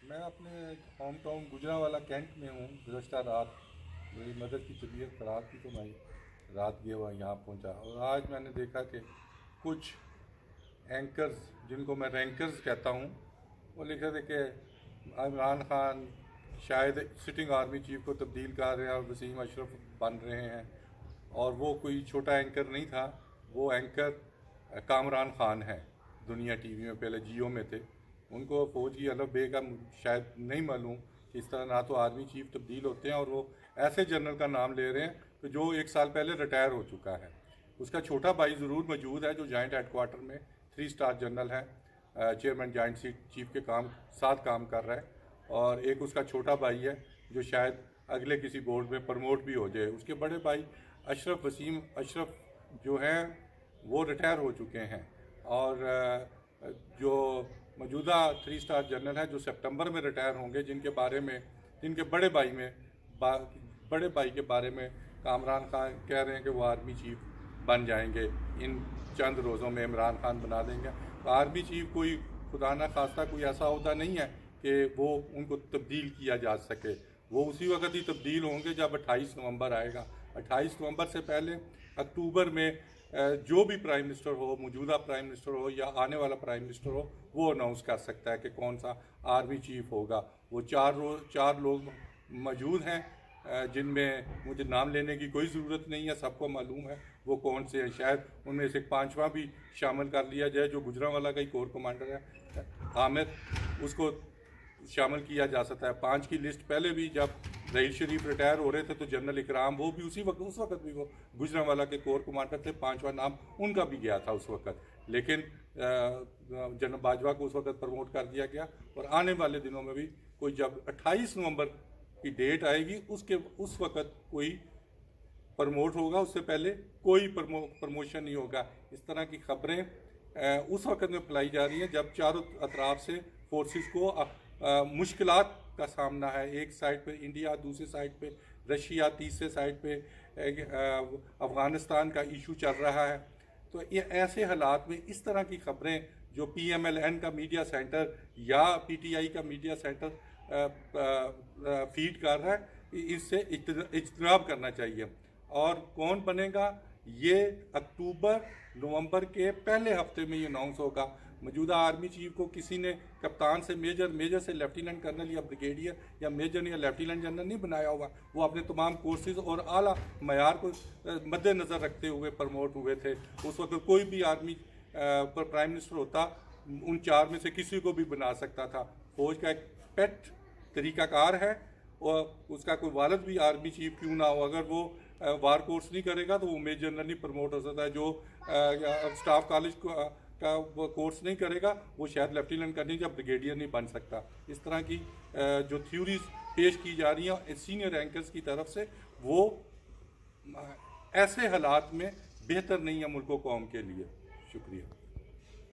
मैं अपने home town Gujranwala cantt में हूँ। गुज़श्ता रात मेरी मदर की तबीयत ख़राब थी तो मैं रात गया हुआ यहाँ पहुँचा, और आज मैंने देखा कि कुछ एंकर्स, जिनको मैं रैंकर्स कहता हूँ, वो लिखे थे कि इमरान खान शायद सिटिंग आर्मी चीफ को तब्दील कर रहे हैं और वसीम अशरफ बन रहे हैं। और वो कोई छोटा एंकर नहीं था, वो एंकर कामरान खान है। दुनिया टीवी में पहले जियो में थे। उनको फौज की अलग बे का शायद नहीं मालूम कि इस तरह ना तो आर्मी चीफ तब्दील होते हैं और वो ऐसे जनरल का नाम ले रहे हैं तो जो 1 साल पहले रिटायर हो चुका है। उसका छोटा भाई ज़रूर मौजूद है जो जॉइंट हेडक्वार्टर में 3 स्टार जनरल है, चेयरमैन जॉइंट चीफ के साथ काम कर रहा है। और एक उसका छोटा भाई है जो शायद अगले किसी बोर्ड में प्रमोट भी हो जाए। उसके बड़े भाई वसीम अशरफ जो हैं वो रिटायर हो चुके हैं। और जो मौजूदा 3 स्टार जनरल हैं जो सितंबर में रिटायर होंगे, जिनके बड़े भाई के बारे में कामरान खान कह रहे हैं कि वो आर्मी चीफ बन जाएंगे, इन चंद रोज़ों में इमरान खान बना देंगे। तो आर्मी चीफ कोई खुदा ना खास्ता कोई ऐसा अहदा नहीं है कि वो उनको तब्दील किया जा सके। वो उसी वक्त ही तब्दील होंगे जब 28 नवंबर आएगा। 28 नवंबर से पहले अक्टूबर में जो भी प्राइम मिनिस्टर हो, मौजूदा प्राइम मिनिस्टर हो या आने वाला प्राइम मिनिस्टर हो, वो अनाउंस कर सकता है कि कौन सा आर्मी चीफ होगा। वो चार लोग मौजूद हैं, जिनमें मुझे नाम लेने की कोई ज़रूरत नहीं है, सबको मालूम है वो कौन से हैं। शायद उनमें से 5वां भी शामिल कर लिया जाए जो गुजरांवाला का ही कोर कमांडर है, आमिर, उसको शामिल किया जा सकता है। 5 की लिस्ट पहले भी जब रहील शरीफ रिटायर हो रहे थे तो जनरल इकराम, वो भी उस वक्त भी वो गुजरांवाला के कोर कमांडर थे। 5वां नाम उनका भी गया था उस वक्त, लेकिन जनरल बाजवा को उस वक्त प्रमोट कर दिया गया। और आने वाले दिनों में भी कोई जब 28 नवंबर की डेट आएगी उस वक्त कोई प्रमोट होगा, उससे पहले कोई प्रमोशन नहीं होगा। इस तरह की खबरें उस वक्त में फैलाई जा रही हैं जब चारों अतराफ से फोर्सेस को मुश्किलात का सामना है। एक साइड पे इंडिया, दूसरी साइड पे रशिया, तीसरे साइड पे अफ़गानिस्तान का इशू चल रहा है। तो ये ऐसे हालात में इस तरह की खबरें जो PMLN का मीडिया सेंटर या PTI का मीडिया सेंटर फीड कर रहा है, इससे इज्तनाब करना चाहिए। और कौन बनेगा ये अक्टूबर नवंबर के पहले हफ्ते में ये अनाउंस होगा। मौजूदा आर्मी चीफ को किसी ने कप्तान से मेजर से लेफ्टिनेंट कर्नल या ब्रिगेडियर या मेजर या लेफ्टिनेंट जनरल नहीं बनाया हुआ। वो अपने तमाम कोर्सेज और आला मयार को मद्देनज़र रखते हुए प्रमोट हुए थे। उस वक्त कोई भी आर्मी पर प्राइम मिनिस्टर होता, उन 4 में से किसी को भी बना सकता था। फौज का एक पेट तरीक़ाकार है और उसका कोई वालिद भी आर्मी चीफ क्यों ना हो, अगर वो वार कोर्स नहीं करेगा तो वो मेजर जनरल नहीं प्रमोट हो सकता है। जो स्टाफ कॉलेज का वो कोर्स नहीं करेगा वो शायद लेफ्टिनेंट कर्नल या ब्रिगेडियर नहीं बन सकता। इस तरह की जो थ्योरीज पेश की जा रही हैं सीनियर रैंकर्स की तरफ से, वो ऐसे हालात में बेहतर नहीं है मुल्क व कौम के लिए। शुक्रिया।